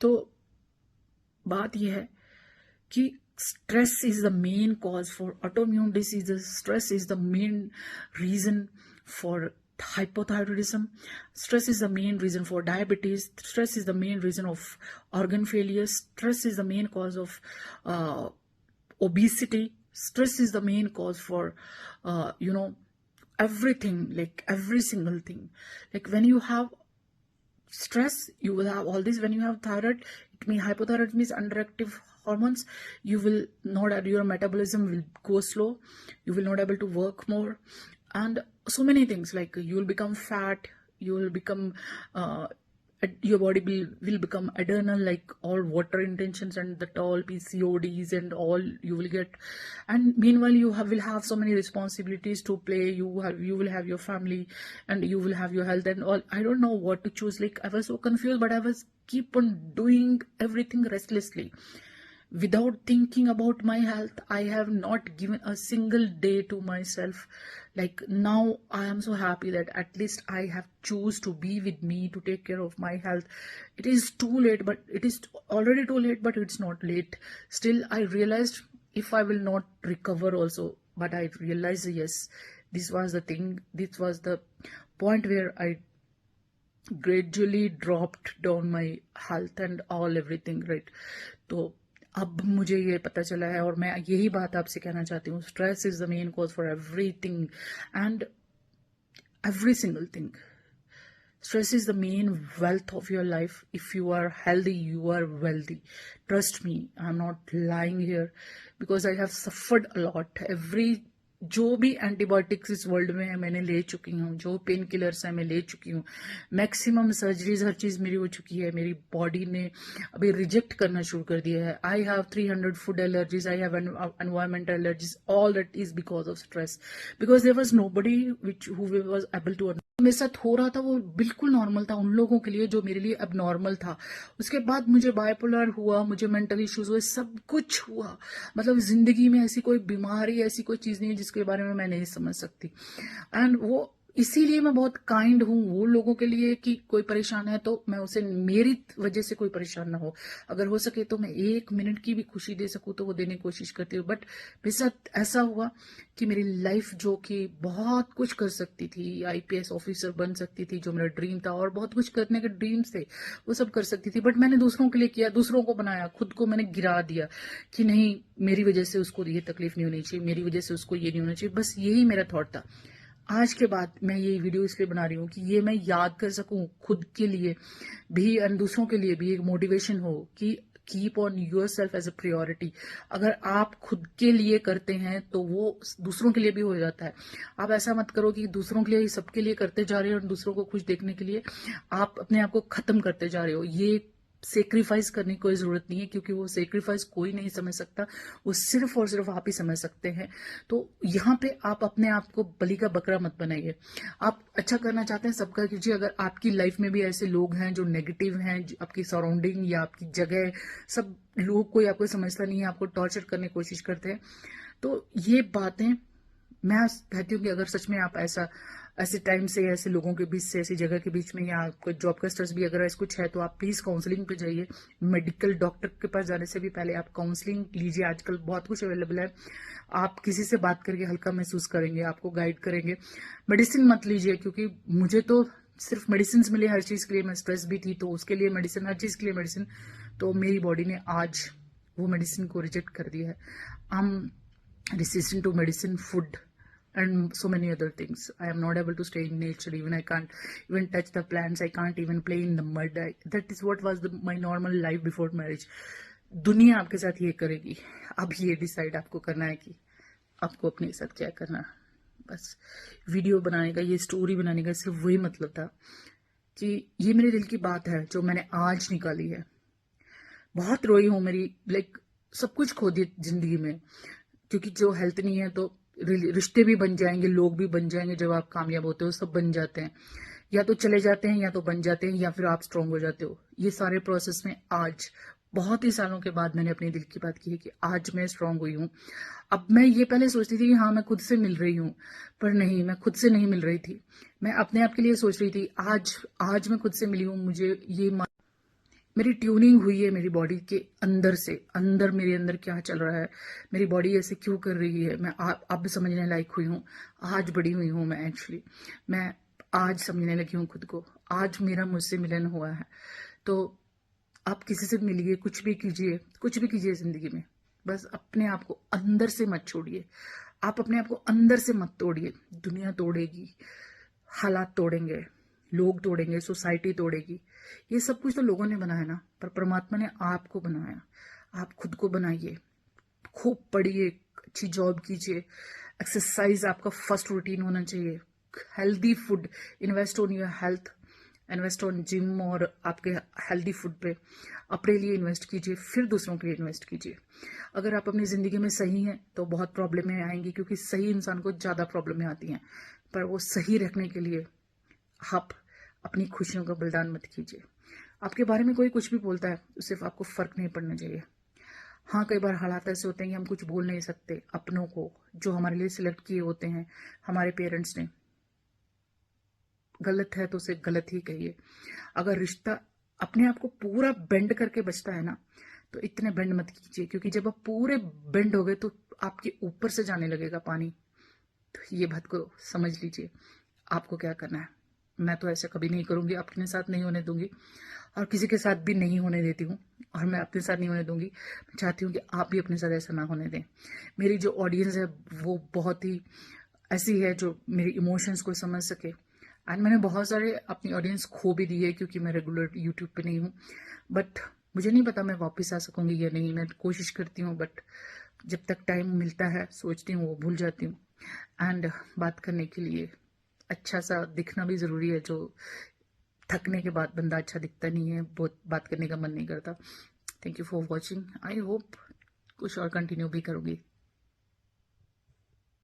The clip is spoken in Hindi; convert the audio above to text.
तो बात यह है कि stress is the main cause for autoimmune diseases. Stress is the main reason for hypothyroidism. Stress is the main reason for diabetes. Stress is the main reason of organ failure. Stress is the main cause of obesity. Stress is the main cause for everything, like every single thing. Like when you have stress, you will have all this. When you have thyroid, it means hypothyroid means underactive hormones. You will not, your metabolism will go slow, you will not able to work more, and so many things, like you will become fat, you will become your body will become adrenal, like all water intentions and the all PCODs and all you will get. And meanwhile you will have so many responsibilities to play. You will have your family and you will have your health and all. I don't know what to choose. Like I was so confused, but I was keep on doing everything restlessly without thinking about my health. I have not given a single day to myself. Like now I am so happy that at least I have choose to be with me to take care of my health. It is too late, but it is already too late, but it's not late. Still I realized if I will not recover also, but I realized yes, this was the thing, this was the point where I gradually dropped down my health and all everything, right? तो अब मुझे ये पता चला है और मैं यही बात आपसे कहना चाहती हूँ. Stress is the main cause for everything and every single thing. Stress is the main wealth of your life. If you are healthy, you are wealthy. Trust me, I'm not lying here because I have suffered a lot. जो भी एंटीबायोटिक्स इस वर्ल्ड में है मैंने ले चुकी हूँ, जो पेन किलर्स है मैं ले चुकी हूँ, मैक्सिमम सर्जरीज, हर चीज़ मेरी हो चुकी है. मेरी बॉडी ने अभी रिजेक्ट करना शुरू कर दिया है. I have 300 food allergies, I have environmental allergies. All that is because of stress, because there was nobody which who was able to. मेरे साथ हो रहा था वो बिल्कुल नॉर्मल था उन लोगों के लिए जो मेरे लिए अब नॉर्मल था. उसके बाद मुझे बाइपोलर हुआ, मुझे मेंटल इश्यूज हुए, सब कुछ हुआ. मतलब जिंदगी में ऐसी कोई बीमारी, ऐसी कोई चीज नहीं है जिसके बारे में मैं नहीं समझ सकती. एंड वो इसीलिए मैं बहुत काइंड हूँ वो लोगों के लिए कि कोई परेशान है तो मैं उसे, मेरी वजह से कोई परेशान ना हो. अगर हो सके तो मैं 1 मिनट की भी खुशी दे सकूं तो वो देने की कोशिश करती हूँ. बट मेरे साथ ऐसा हुआ कि मेरी लाइफ जो कि बहुत कुछ कर सकती थी, IPS ऑफिसर बन सकती थी जो मेरा ड्रीम था, और बहुत कुछ करने के ड्रीम्स थे, वो सब कर सकती थी. बट मैंने दूसरों के लिए किया, दूसरों को बनाया, खुद को मैंने गिरा दिया कि नहीं मेरी वजह से उसको ये तकलीफ नहीं होनी चाहिए, मेरी वजह से उसको ये नहीं होना चाहिए. बस यही मेरा थॉट था. आज के बाद मैं ये वीडियो इसलिए बना रही हूँ कि ये मैं याद कर सकूं खुद के लिए भी और दूसरों के लिए भी एक मोटिवेशन हो कि keep on yourself as a priority. अगर आप खुद के लिए करते हैं तो वो दूसरों के लिए भी हो जाता है. आप ऐसा मत करो कि दूसरों के लिए सबके लिए करते जा रहे हो और दूसरों को खुश देखने के लिए आप अपने आप को खत्म करते जा रहे हो. ये सेक्रीफाइस करने की कोई जरूरत नहीं है क्योंकि वो सेक्रीफाइस कोई नहीं समझ सकता, वो सिर्फ और सिर्फ आप ही समझ सकते हैं. तो यहाँ पे आप अपने आप को बलि का बकरा मत बनाइए. आप अच्छा करना चाहते हैं सबका कीजिए. अगर आपकी लाइफ में भी ऐसे लोग हैं जो नेगेटिव हैं, जो आपकी सराउंडिंग या आपकी जगह, सब लोग कोई आपको समझता नहीं है, आपको टॉर्चर करने की कोशिश करते हैं, तो ये बातें मैं कहती हूँ कि अगर सच में आप ऐसे टाइम से, ऐसे लोगों के बीच से, ऐसी जगह के बीच में, या आपको जॉब का स्ट्रेस भी अगर ऐसा कुछ है तो आप प्लीज काउंसलिंग पे जाइए. मेडिकल डॉक्टर के पास जाने से भी पहले आप काउंसलिंग लीजिए. आजकल बहुत कुछ अवेलेबल है. आप किसी से बात करके हल्का महसूस करेंगे, आपको गाइड करेंगे. मेडिसिन मत लीजिए क्योंकि मुझे तो सिर्फ मेडिसिन मिले हर चीज के लिए. मैं स्ट्रेस भी थी तो उसके लिए मेडिसिन, हर चीज के लिए मेडिसिन. तो मेरी बॉडी ने आज वो मेडिसिन को रिजेक्ट कर दिया है. I am resistant to medicine, food and so many other things. I am not able to stay in nature. Even I can't even touch the plants. I can't even play in the mud. That is what was my normal life before marriage. दुनिया आपके साथ ये करेगी. अब ये डिसाइड आपको करना है कि आपको अपने साथ क्या करना. बस वीडियो बनाने का, ये स्टोरी बनाने का सिर्फ वही मतलब था कि ये मेरे दिल की बात है जो मैंने आज निकाली है. बहुत रोई हूं. मेरी सब कुछ खो दिया जिंदगी में क्योंकि जो हेल्थ नहीं है तो रिश्ते भी बन जाएंगे, लोग भी बन जाएंगे. जब आप कामयाब होते हो सब बन जाते हैं, या तो चले जाते हैं या तो बन जाते हैं या फिर आप स्ट्रांग हो जाते हो. ये सारे प्रोसेस में आज बहुत ही सालों के बाद मैंने अपने दिल की बात की है कि आज मैं स्ट्रांग हुई हूँ. अब मैं ये पहले सोचती थी कि हाँ मैं खुद से मिल रही हूँ, पर नहीं, मैं खुद से नहीं मिल रही थी. मैं अपने आप के लिए सोच रही थी. आज मैं खुद से मिली हूँ. मुझे ये मेरी ट्यूनिंग हुई है मेरी बॉडी के अंदर से, अंदर मेरे अंदर क्या चल रहा है, मेरी बॉडी ऐसे क्यों कर रही है। मैं अब समझने लायक हुई हूँ, आज बड़ी हुई हूँ मैं एक्चुअली। मैं आज समझने लगी हूँ खुद को, आज मेरा मुझसे मिलन हुआ है। तो आप किसी से मिलिए, कुछ भी कीजिए जिंदगी में, बस अपने आप को अंदर से मत छोड़िए। आप अपने आप को अंदर से मत तोड़िए। दुनिया तोड़ेगी, हालात तोड़ेंगे, लोग तोड़ेंगे, सोसाइटी तोड़ेगी। ये सब कुछ तो लोगों ने बनाया ना, पर परमात्मा ने आपको बनाया। आप खुद को बनाइए, खूब पढ़िए, अच्छी जॉब कीजिए, एक्सरसाइज आपका फर्स्ट रूटीन होना चाहिए, healthy food, invest on your health, invest on gym और आपके हेल्दी फूड पे अपने लिए इन्वेस्ट कीजिए, फिर दूसरों के लिए इन्वेस्ट कीजिए। अगर आप अपनी ज़िंदगी में सही हैं तो बहुत प्रॉब्लमें आएंगी, क्योंकि सही इंसान को ज़्यादा प्रॉब्लमें आती हैं, पर वो सही रखने के लिए आप अपनी खुशियों का बलिदान मत कीजिए। आपके बारे में कोई कुछ भी बोलता है तो सिर्फ आपको फर्क नहीं पड़ना चाहिए। हाँ, कई बार हालात ऐसे होते हैं कि हम कुछ बोल नहीं सकते अपनों को, जो हमारे लिए सिलेक्ट किए होते हैं हमारे पेरेंट्स ने। गलत है तो उसे गलत ही कहिए। अगर रिश्ता अपने आप को पूरा बेंड करके बचता है ना, तो इतने बेंड मत कीजिए, क्योंकि जब आप पूरे बेंड हो गए तो आपके ऊपर से जाने लगेगा पानी। तो ये बात को समझ लीजिए, आपको क्या करना है। मैं तो ऐसा कभी नहीं करूंगी, अपने साथ नहीं होने दूंगी और किसी के साथ भी नहीं होने देती हूँ, और मैं अपने साथ नहीं होने दूंगी। मैं चाहती हूँ कि आप भी अपने साथ ऐसा ना होने दें। मेरी जो ऑडियंस है वो बहुत ही ऐसी है जो मेरी इमोशंस को समझ सके। एंड मैंने बहुत सारे अपनी ऑडियंस खो भी दी है, क्योंकि मैं रेगुलर यूट्यूब पे नहीं हूँ। बट मुझे नहीं पता मैं वापस आ सकूंगी या नहीं। मैं कोशिश करती हूँ, बट जब तक टाइम मिलता है सोचती हूँ वो भूल जाती हूँ। एंड बात करने के लिए अच्छा सा दिखना भी ज़रूरी है, जो थकने के बाद बंदा अच्छा दिखता नहीं है, बहुत बात करने का मन नहीं करता। Thank you for watching. I hope कुछ और कंटिन्यू भी करूँगी।